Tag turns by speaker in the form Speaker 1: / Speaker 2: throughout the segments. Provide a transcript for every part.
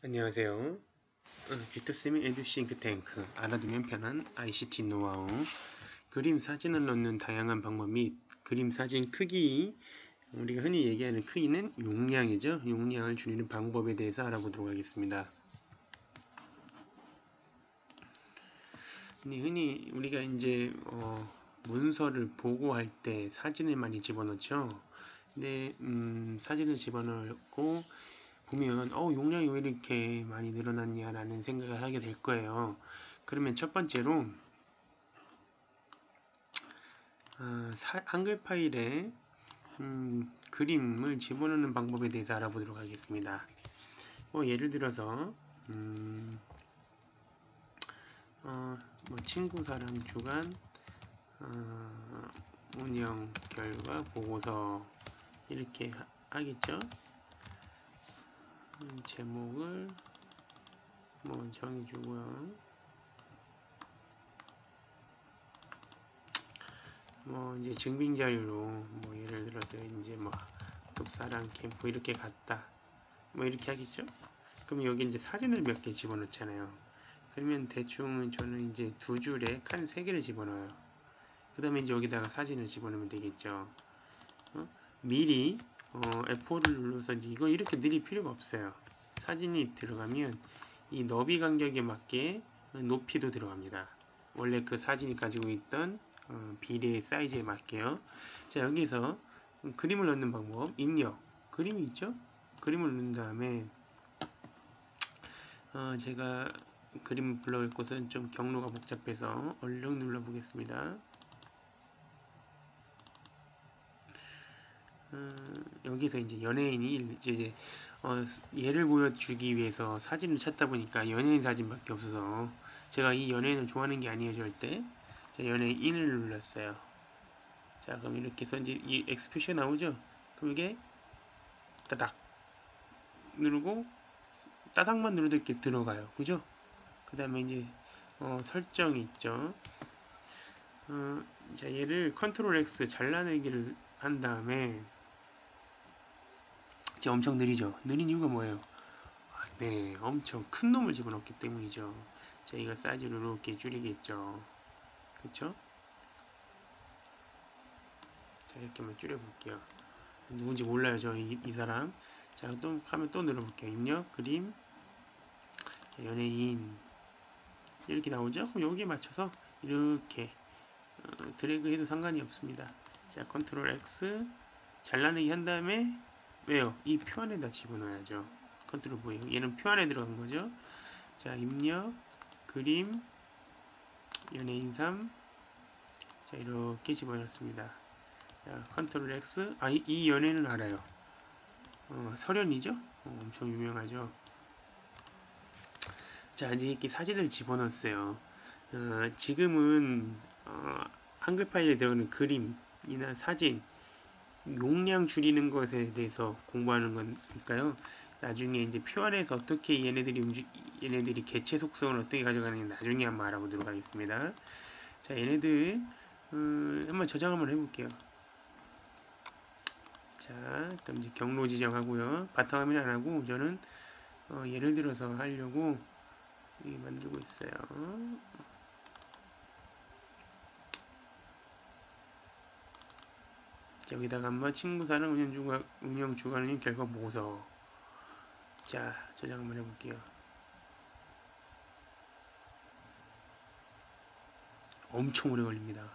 Speaker 1: 안녕하세요. 빅터쌤의 에듀싱크탱크 알아두면 편한 ICT 노하우 그림 사진을 넣는 다양한 방법 및 그림 사진 크기 우리가 흔히 얘기하는 크기는 용량이죠. 용량을 줄이는 방법에 대해서 알아보도록 하겠습니다. 흔히 우리가 이제 문서를 보고할 때 사진을 많이 집어넣죠. 근데 사진을 집어넣고 보면 용량이 왜 이렇게 많이 늘어났냐 라는 생각을 하게 될 거예요. 그러면 첫 번째로 한글 파일에 그림을 집어넣는 방법에 대해서 알아보도록 하겠습니다. 예를 들어서 친구 사랑 주간 운영 결과 보고서 이렇게 하겠죠. 제목을 정해주고요. 이제 증빙 자료로 예를 들어서 이제 급사랑 캠프 이렇게 갔다 이렇게 하겠죠. 그럼 여기 이제 사진을 몇 개 집어넣잖아요. 그러면 대충 저는 이제 두 줄에 칸 3개를 집어넣어요. 그 다음에 이제 여기다가 사진을 집어넣으면 되겠죠. 미리 F4를 눌러서 이거 이렇게 늘릴 필요가 없어요. 사진이 들어가면 이 너비 간격에 맞게 높이도 들어갑니다. 원래 그 사진이 가지고 있던 비례의 사이즈에 맞게요. 자, 여기서 그림을 넣는 방법, 입력. 그림이 있죠? 그림을 넣은 다음에 제가 그림을 불러올 곳은 좀 경로가 복잡해서 얼른 눌러보겠습니다. 여기서 이제 연예인이 이제 얘를 보여주기 위해서 사진을 찾다 보니까 연예인 사진밖에 없어서 제가 이 연예인을 좋아하는 게 아니에요 절대. 자, 연예인을 눌렀어요. 자, 그럼 이렇게 해서 이제 이 X 표시가 나오죠. 그럼 이게 따닥 누르고 따닥만 누르도 이렇게 들어가요. 그죠? 그 다음에 이제 설정이 있죠. 자, 얘를 컨트롤 X 잘라내기를 한 다음에 이제 엄청 느리죠. 느린 이유가 뭐예요? 네, 엄청 큰 놈을 집어넣기 때문이죠. 자, 이거 사이즈를 이렇게 줄이겠죠. 그쵸? 자, 이렇게 한번 줄여볼게요. 누군지 몰라요, 이 사람. 자, 또 하면 또 눌러볼게요. 입력, 그림, 자, 연예인. 이렇게 나오죠? 그럼 여기에 맞춰서 이렇게 드래그 해도 상관이 없습니다. 자, 컨트롤 X 잘라내기 한 다음에 왜요? 이 표 안에다 집어넣어야죠. 컨트롤 V요. 얘는 표 안에 들어간 거죠. 자, 입력, 그림, 연예인 3. 자, 이렇게 집어넣습니다. 자, 컨트롤 X. 이 연예인은 알아요. 설현이죠? 엄청 유명하죠. 자, 이제 이렇게 사진을 집어넣었어요. 지금은 한글 파일에 들어가는 그림이나 사진 용량 줄이는 것에 대해서 공부하는 거니까요. 나중에 이제 표 안에서 어떻게 얘네들이 개체 속성을 어떻게 가져가는지 나중에 한번 알아보도록 하겠습니다. 자, 얘네들 한번 저장 한번 해볼게요. 자, 그럼 이제 경로 지정하고요. 바탕화면 안 하고 저는 예를 들어서 하려고 만들고 있어요. 자, 여기다가 한번 친구 사는 운영 주간 결과 보고서. 자, 저장 한번 해볼게요. 엄청 오래 걸립니다.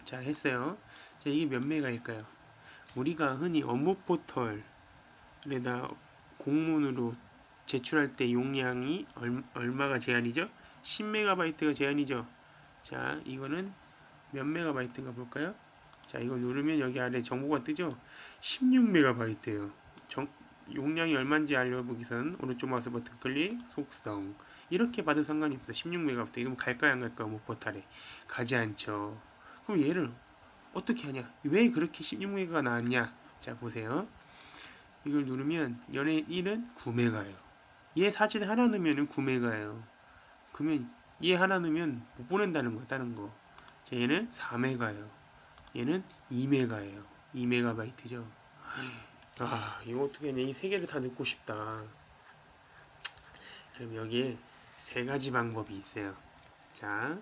Speaker 1: 자, 했어요. 자, 이게 몇 메가일까요? 우리가 흔히 업무 포털에다 공문으로 제출할 때 용량이 얼마가 제한이죠? 10MB가 제한이죠. 자, 이거는 몇 메가바이트인가 볼까요? 자, 이거 누르면 여기 아래 정보가 뜨죠? 16MB예요. 용량이 얼마인지 알려보기선 오른쪽 마우스 버튼 클릭, 속성. 이렇게 봐도 상관이 없어. 16MB. 이러면 갈까요, 안 갈까요? 뭐 포탈에. 가지 않죠. 그럼 얘를 어떻게 하냐? 왜 그렇게 16MB가 나왔냐? 자, 보세요. 이걸 누르면 연예인 1은 9MB예요. 얘 사진 하나 넣으면 9MB예요. 그러면 얘 하나 넣으면 못 보낸다는 거야, 다른 거. 자, 얘는 4MB예요. 얘는 2MB예요. 2MB죠. 아, 이거 어떻게 하냐. 이 세 개를 다 넣고 싶다. 그럼 여기에 세 가지 방법이 있어요. 자,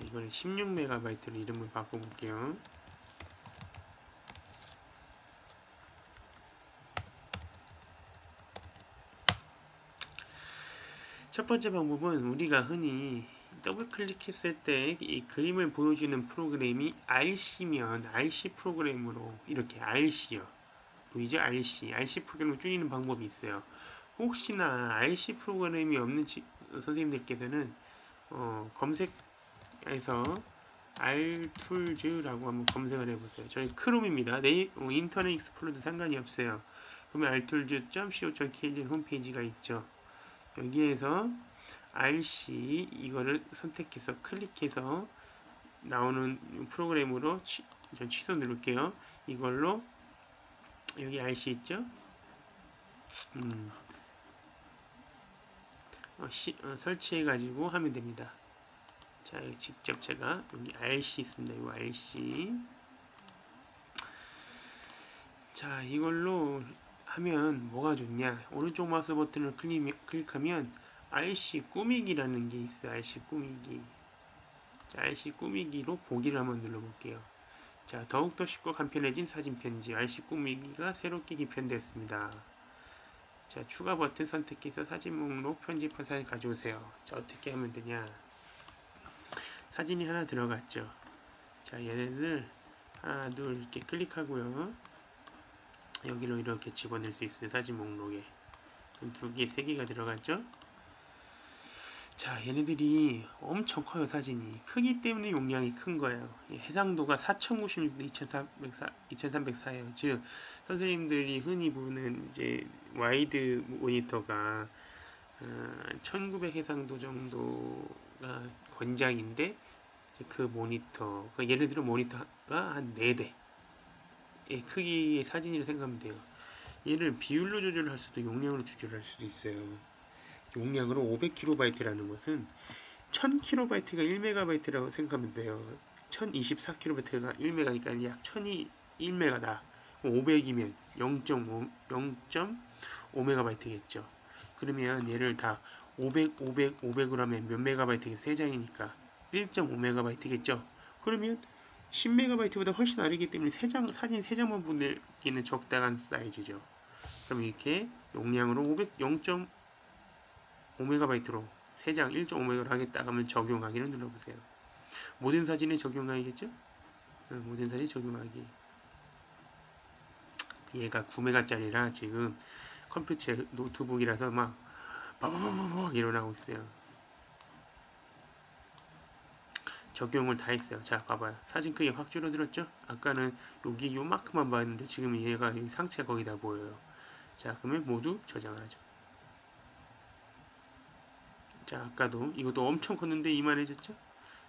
Speaker 1: 이거는 16MB로 이름을 바꿔볼게요. 첫 번째 방법은 우리가 흔히 더블 클릭했을 때 이 그림을 보여주는 프로그램이 RC면 RC 프로그램으로 이렇게 RC요. 보이죠? RC 프로그램을 줄이는 방법이 있어요. 혹시나 RC 프로그램이 없는 선생님들께서는 검색에서 RTools 라고 한번 검색을 해보세요. 저희 크롬입니다. 인터넷 익스플로러도 상관이 없어요. 그러면 rtools.co.kr 홈페이지가 있죠. 여기에서 RC 이거를 선택해서 클릭해서 나오는 프로그램으로 전 취소 누를게요. 이걸로 여기 RC 있죠? 설치해가지고 하면 됩니다. 자, 직접 제가 여기 RC 있습니다. 이 RC. 자, 이걸로 하면 뭐가 좋냐? 오른쪽 마우스 버튼을 클릭하면 RC 꾸미기라는 게 있어요. RC 꾸미기. 자, RC 꾸미기로 보기를 한번 눌러볼게요. 자, 더욱더 쉽고 간편해진 사진 편집. RC 꾸미기가 새롭게 개편되었습니다. 자, 추가 버튼 선택해서 사진 목록 편집한 사진 가져오세요. 자, 어떻게 하면 되냐? 사진이 하나 들어갔죠. 자, 얘네들 하나, 둘 이렇게 클릭하고요. 여기로 이렇게 집어넣을 수 있어요. 사진 목록에. 그럼 두 개, 세 개가 들어갔죠? 자, 얘네들이 엄청 커요. 사진이 크기 때문에 용량이 큰 거예요. 해상도가 4096도 2304예요. 즉 선생님들이 흔히 보는 이제 와이드 모니터가 1900 해상도 정도가 권장인데 그 모니터, 예를 들어 모니터가 한 4대 크기의 사진이라 생각하면 돼요. 얘를 비율로 조절할 수도 용량으로 조절할 수도 있어요. 용량으로 500KB라는 것은 1000KB가 1MB라고 생각하면 돼요. 1024KB가 1MB니까 약 1001MB다. 500이면 0.5MB겠죠. 그러면 얘를 다 500, 500, 500으로 하면 몇 메가바이트겠어요? 3장이니까 1.5MB겠죠. 그러면 10MB보다 훨씬 다르기 때문에 사진 3장만 보내기는 적당한 사이즈죠. 그럼 이렇게 용량으로 0.5MB로 3장 1.5MB로 하겠다 하면 적용하기를 눌러보세요. 모든 사진에 적용하기겠죠? 모든 사진 적용하기. 얘가 9메가짜리라 지금 컴퓨터 노트북이라서 막 바바바바박 일어나고 있어요. 적용을 다 했어요. 자, 봐봐요. 사진 크기 확 줄어들었죠? 아까는 여기 요만큼만 봤는데 지금 얘가 여기 상체 거기다 보여요. 자, 그러면 모두 저장을 하죠. 자, 아까도 이것도 엄청 컸는데 이만해졌죠?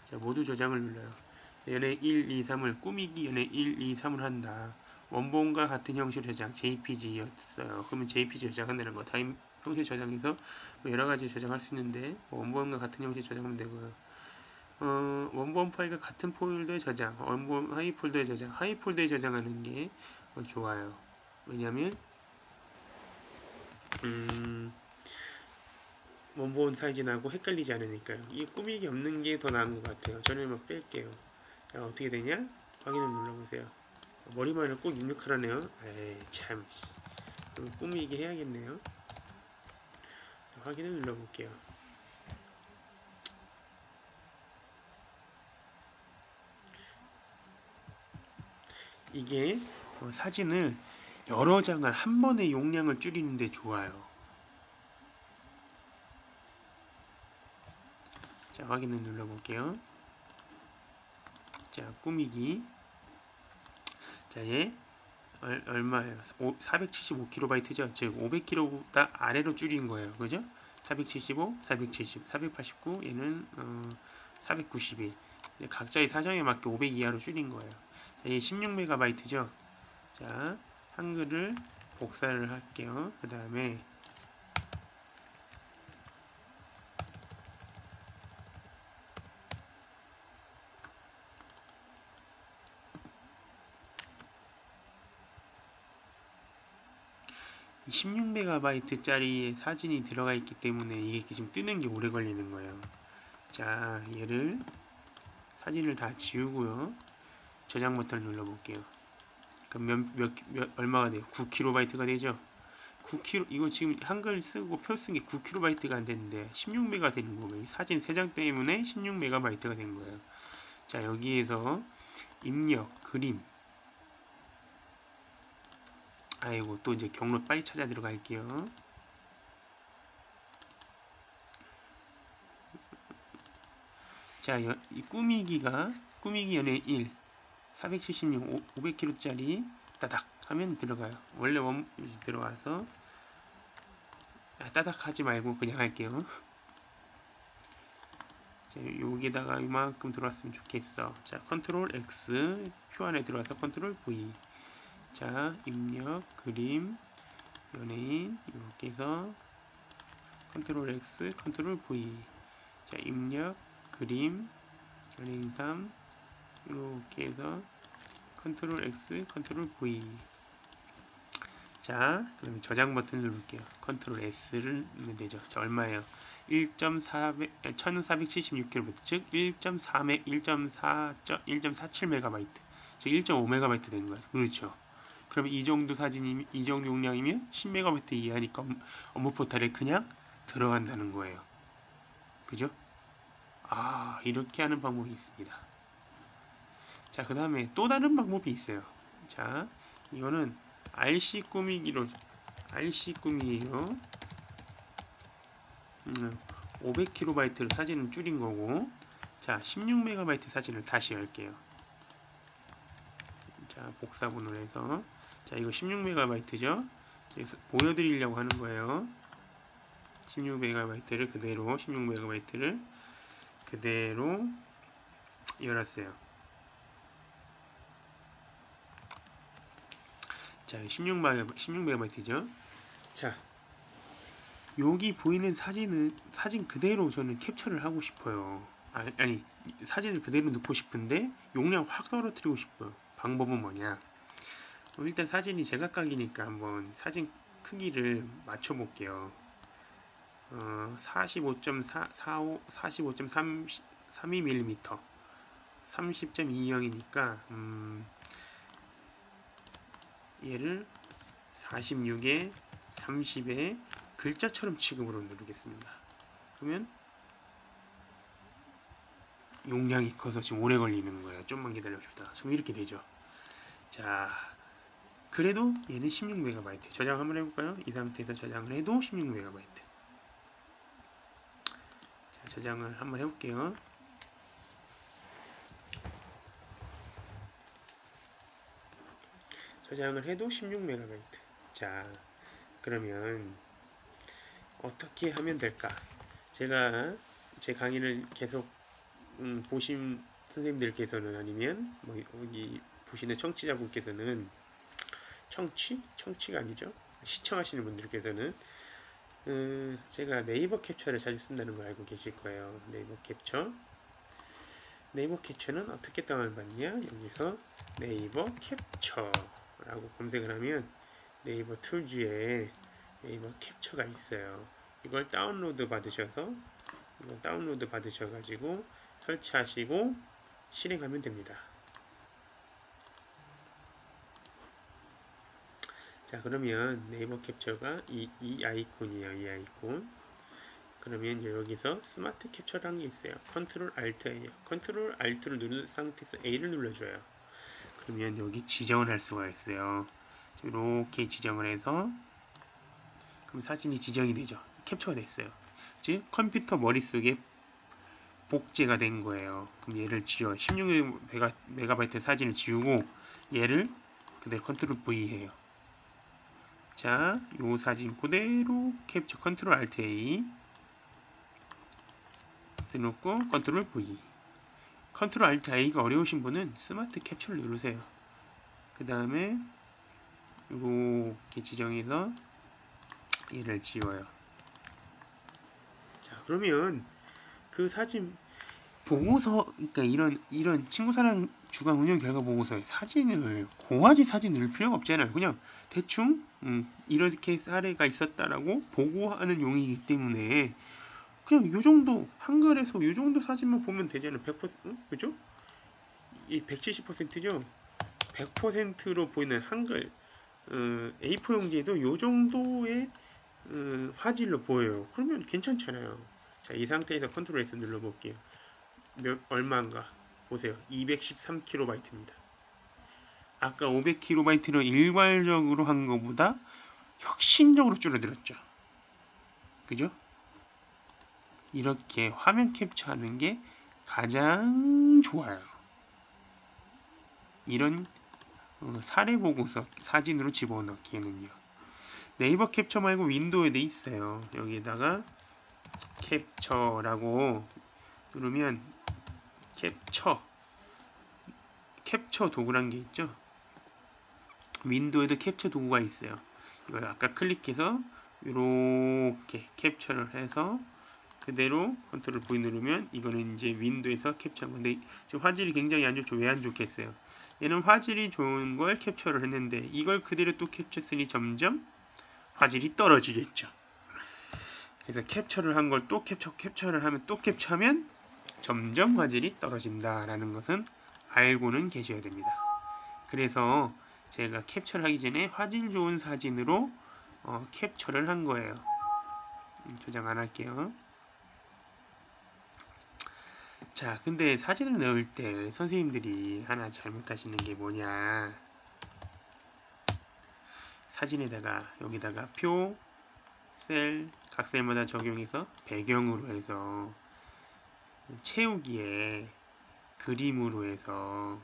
Speaker 1: 자, 모두 저장을 눌러요. 얘네 1, 2, 3을 꾸미기 얘네 1, 2, 3을 한다. 원본과 같은 형식 저장 JPG였어요. 그러면 JPG 저장한다는 거 타임 형식 저장해서 뭐 여러 가지 저장할 수 있는데 원본과 같은 형식 저장하면 되고요. 원본 파일과 같은 폴더에 저장, 원본 하이 폴더에 저장, 하이 폴더에 저장하는 게 좋아요. 왜냐면 원본 사이즈나고 헷갈리지 않으니까요. 이 꾸미기 없는 게 더 나은 것 같아요. 저는 막 뺄게요. 자, 어떻게 되냐? 확인을 눌러보세요. 머리말을 꼭 입력하라네요. 에이, 참. 그럼 꾸미기 해야겠네요. 자, 확인을 눌러볼게요. 이게 사진을 여러 장을 한 번에 용량을 줄이는데 좋아요. 자, 확인을 눌러볼게요. 자, 꾸미기. 자, 얘 얼마예요? 475KB죠. 즉 500KB보다 아래로 줄인 거예요. 그죠? 475, 470, 489, 얘는 491. 각자의 사정에 맞게 500 이하로 줄인 거예요. 자, 얘 16MB죠. 자, 한글을 복사를 할게요. 그 다음에 16MB짜리 사진이 들어가 있기 때문에 이게 지금 뜨는 게 오래 걸리는 거예요. 자, 얘를 사진을 다 지우고요. 저장 버튼을 눌러볼게요. 그럼 얼마가 돼요? 9KB가 되죠? 9kb, 이거 지금 한글 쓰고 표 쓴 게 9KB가 안 되는데 16MB 되는 거예요. 사진 3장 때문에 16MB가 된 거예요. 자, 여기에서 입력, 그림. 아이고, 또 이제 경로 빨리 찾아 들어갈게요. 자, 이 꾸미기 연애 1, 476, 500kg짜리 따닥 하면 들어가요. 원래 들어와서 따닥 하지 말고 그냥 할게요. 자, 여기에다가 이만큼 들어왔으면 좋겠어. 자, 컨트롤 X, 표 안에 들어와서 컨트롤 V. 자, 입력, 그림, 연예인, 이렇게 해서 컨트롤 X, 컨트롤 V. 자, 입력, 그림, 연예인 3, 이렇게 해서 컨트롤 X, 컨트롤 V. 자, 그러면 저장 버튼을 누를게요. 컨트롤 S를 누르면 되죠. 자, 얼마예요? 1476kB, 즉 1.47MB, 즉 1.5MB 된 거예요. 그렇죠. 그러면 이 정도 사진이면, 이 정도 용량이면 10MB 이하니까 업무 포탈에 그냥 들어간다는 거예요. 그죠? 아, 이렇게 하는 방법이 있습니다. 자, 그 다음에 또 다른 방법이 있어요. 자, 이거는 RC 꾸미기로 500KB로 사진을 줄인 거고, 자, 16MB 사진을 다시 열게요. 자, 복사본을 해서, 자, 이거 16MB죠? 그래서 보여드리려고 하는 거예요. 16MB를 그대로 열었어요. 자, 16MB죠? 자, 여기 보이는 사진 그대로 저는 캡처를 하고 싶어요. 아니, 사진을 그대로 넣고 싶은데 용량 확 떨어뜨리고 싶어요. 방법은 뭐냐? 일단 사진이 제각각이니까 한번 사진 크기를 맞춰 볼게요. 45.32mm 30.20이니까 얘를 46에 30에 글자처럼 취급으로 누르겠습니다. 그러면 용량이 커서 지금 오래 걸리는 거예요. 좀만 기다려봅시다. 지금 이렇게 되죠. 자, 그래도 얘는 16MB. 저장 한번 해볼까요? 이 상태에서 저장을 해도 16MB. 자, 저장을 한번 해볼게요. 저장을 해도 16MB. 자, 그러면 어떻게 하면 될까? 제가 제 강의를 계속 보신 선생님들께서는, 아니면 뭐 여기 보시는 청취자분께서는, 청취가 아니죠? 시청하시는 분들께서는 제가 네이버 캡처를 자주 쓴다는 걸 알고 계실 거예요. 네이버 캡처는 어떻게 다운받냐? 여기서 네이버 캡처라고 검색을 하면 네이버 툴즈에 네이버 캡처가 있어요. 이걸 다운로드 받으셔가지고 설치하시고 실행하면 됩니다. 자, 그러면 네이버 캡처가 이 아이콘이에요. 이 아이콘. 그러면 여기서 스마트 캡처라는 게 있어요. 컨트롤 Alt예요. 컨트롤 Alt를 누른 상태에서 A를 눌러줘요. 그러면 여기 지정을 할 수가 있어요. 이렇게 지정을 해서, 그럼 사진이 지정이 되죠. 캡처가 됐어요. 즉 컴퓨터 머릿속에 복제가 된 거예요. 그럼 얘를 지워 16MB 사진을 지우고 얘를 그대로 컨트롤 V 해요. 자, 요 사진 그대로 캡처 컨트롤 Alt A 넣고 컨트롤 V. 컨트롤 Alt A가 어려우신 분은 스마트 캡처를 누르세요. 그 다음에 이렇게 지정해서 얘를 지워요. 자, 그러면 그 사진 보고서, 그러니까 이런 친구사랑 주간 운영 결과 보고서에 사진을 고화질 사진 넣을 필요가 없잖아요. 그냥 대충 이렇게 사례가 있었다라고 보고하는 용이기 때문에 그냥 요 정도 한글에서 요 정도 사진만 보면 되잖아요. 100%, 그죠? 이 170%죠. 100%로 보이는 한글 A4 용지에도 요 정도의 화질로 보여요. 그러면 괜찮잖아요. 자, 이 상태에서 컨트롤 S 눌러볼게요. 얼마인가 보세요. 213kb입니다. 아까 500kb로 일괄적으로 한 것보다 혁신적으로 줄어들었죠. 그죠? 이렇게 화면 캡처하는 게 가장 좋아요. 이런 사례 보고서 사진으로 집어넣기에는요. 네이버 캡처 말고 윈도우에도 있어요. 여기에다가 캡처라고 누르면 캡처 도구란 게 있죠. 윈도우에도 캡처 도구가 있어요. 이걸 아까 클릭해서 이렇게 캡처를 해서 그대로 컨트롤 V 누르면 이거는 이제 윈도우에서 캡처한 건데 지금 화질이 굉장히 안 좋죠. 왜 안 좋겠어요? 얘는 화질이 좋은 걸 캡처를 했는데 이걸 그대로 또 캡처했으니 점점 화질이 떨어지겠죠. 그래서 캡처를 한 걸 또 캡처를 하면 또 캡처하면 점점 화질이 떨어진다라는 것은 알고는 계셔야 됩니다. 그래서 제가 캡처를 하기 전에 화질 좋은 사진으로 캡처를 한 거예요. 저장 안 할게요. 자, 근데 사진을 넣을 때 선생님들이 하나 잘못하시는 게 뭐냐. 사진에다가 여기다가 표, 셀, 각 셀마다 적용해서 배경으로 해서 채우기에 그림으로 해서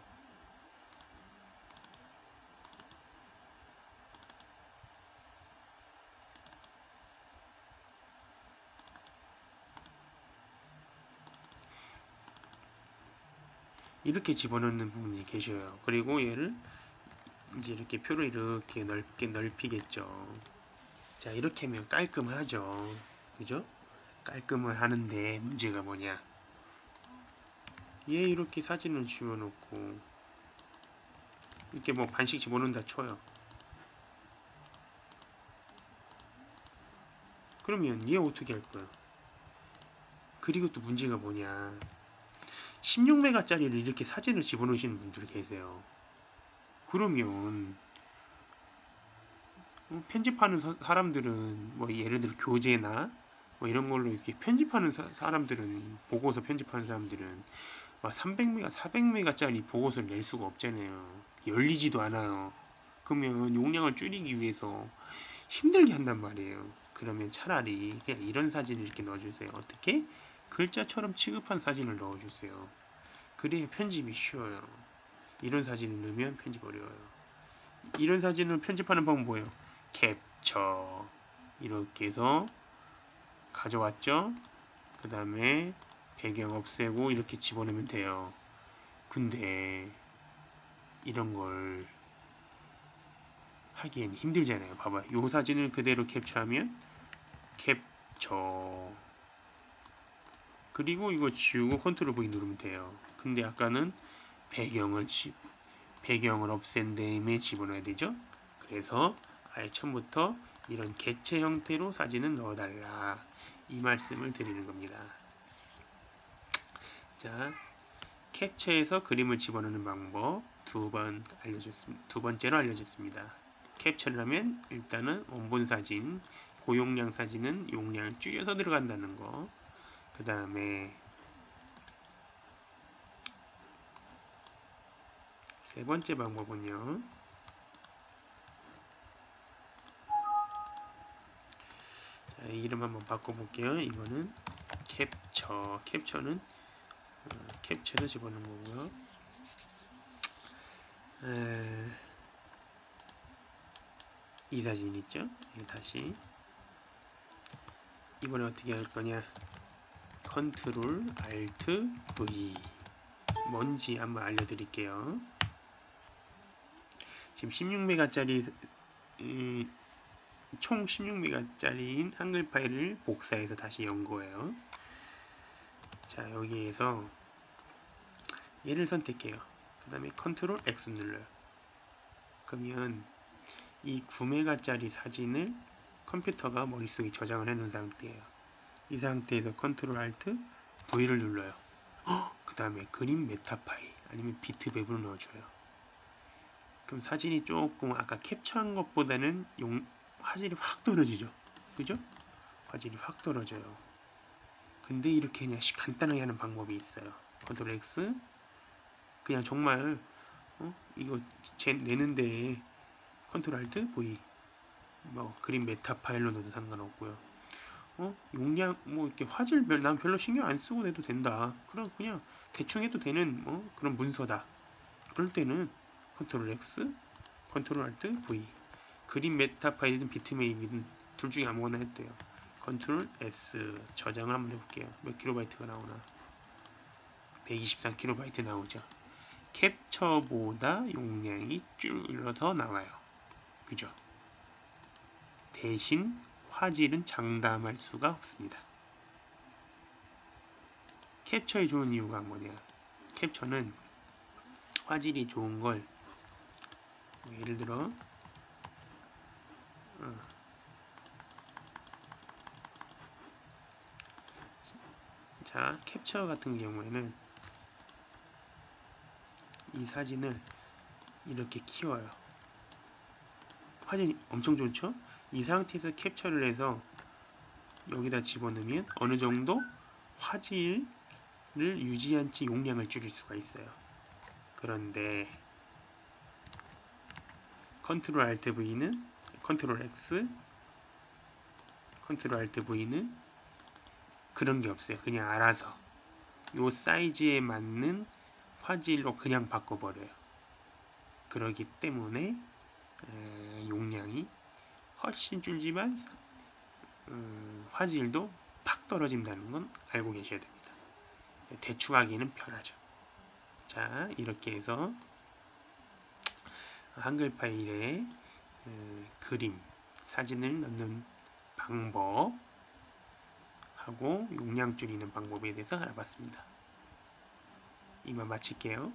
Speaker 1: 이렇게 집어넣는 분이 계셔요. 그리고 얘를 이제 이렇게 표를 이렇게 넓게 넓히겠죠. 자, 이렇게 하면 깔끔하죠. 그죠? 깔끔을 하는데 문제가 뭐냐. 얘 이렇게 사진을 집어넣고 이렇게 뭐 반씩 집어넣는다 쳐요. 그러면 얘 어떻게 할 거야? 그리고 또 문제가 뭐냐. 16메가짜리를 이렇게 사진을 집어넣으시는 분들이 계세요. 그러면 편집하는 사람들은 뭐 예를 들어 교재나 뭐 이런 걸로 이렇게 편집하는 사람들은 보고서 편집하는 사람들은 막 300메가, 400메가짜리 보고서를 낼 수가 없잖아요. 열리지도 않아요. 그러면 용량을 줄이기 위해서 힘들게 한단 말이에요. 그러면 차라리 그냥 이런 사진을 이렇게 넣어주세요. 어떻게? 글자처럼 취급한 사진을 넣어주세요. 그래야 편집이 쉬워요. 이런 사진을 넣으면 편집 어려워요. 이런 사진을 편집하는 방법은 뭐예요? 캡처 이렇게 해서 가져왔죠. 그 다음에 배경 없애고 이렇게 집어넣으면 돼요. 근데 이런 걸 하기엔 힘들잖아요. 봐봐. 요 사진을 그대로 캡처하면 캡처 그리고 이거 지우고 컨트롤 V 누르면 돼요. 근데 아까는 배경을 없앤 다음에 집어넣어야 되죠. 그래서 아예 처음부터 이런 객체 형태로 사진은 넣어달라 이 말씀을 드리는 겁니다. 자, 캡처해서 그림을 집어넣는 방법 두 번째로 알려줬습니다. 캡처를 하면 일단은 원본 사진, 고용량 사진은 용량을 줄여서 들어간다는 거. 그 다음에 세 번째 방법은요. 자, 이름 한번 바꿔볼게요. 이거는 캡처는 캡처를 집어넣는 거고요. 이 사진 있죠? 다시 이번에 어떻게 할 거냐? 컨트롤 알트 V 뭔지 한번 알려드릴게요. 지금 16메가짜리 총 16메가짜리인 한글 파일을 복사해서 다시 연 거예요. 자, 여기에서 얘를 선택해요. 그 다음에 컨트롤 X 눌러요. 그러면 이 9메가짜리 사진을 컴퓨터가 머릿속에 저장을 해놓은 상태예요. 이 상태에서 컨트롤 알트 V를 눌러요. 그 다음에 그림 메타 파일 아니면 비트맵으로 넣어줘요. 그럼 사진이 조금 아까 캡처한 것보다는 화질이 확 떨어지죠. 그죠? 화질이 확 떨어져요. 근데 이렇게 그냥 간단하게 하는 방법이 있어요. 컨트롤 X 그냥 정말 이거 내는데 컨트롤 알트 V 뭐 그림 메타 파일로 넣어도 상관없고요. 용량 뭐 이렇게 화질별 난 별로 신경 안 쓰고 내도 된다. 그럼 그냥 대충 해도 되는 그런 문서다. 그럴 때는 컨트롤 X, 컨트롤 알트 V 그림 메타 파일이든 비트맵이든 둘 중에 아무거나 해도 돼요. 컨트롤 S 저장을 한번 해볼게요. 몇 킬로바이트가 나오나? 123킬로바이트 나오죠. 캡처보다 용량이 줄어서 나와요. 그죠? 대신 화질은 장담할 수가 없습니다. 캡처에 좋은 이유가 뭐냐? 캡처는 화질이 좋은 걸 예를 들어 자 캡처 같은 경우에는 이 사진을 이렇게 키워요. 화질이 엄청 좋죠? 이 상태에서 캡처를 해서 여기다 집어넣으면 어느 정도 화질을 유지한 채 용량을 줄일 수가 있어요. 그런데 컨트롤 알트 V는 컨트롤 X, 컨트롤 알트 V는 그런 게 없어요. 그냥 알아서 요 사이즈에 맞는 화질로 그냥 바꿔버려요. 그러기 때문에 용량이 훨씬 줄지만 화질도 팍 떨어진다는 건 알고 계셔야 됩니다. 대충 하기는 편하죠. 자, 이렇게 해서 한글 파일에 그림, 사진을 넣는 방법 하고 용량 줄이는 방법에 대해서 알아봤습니다. 이만 마칠게요.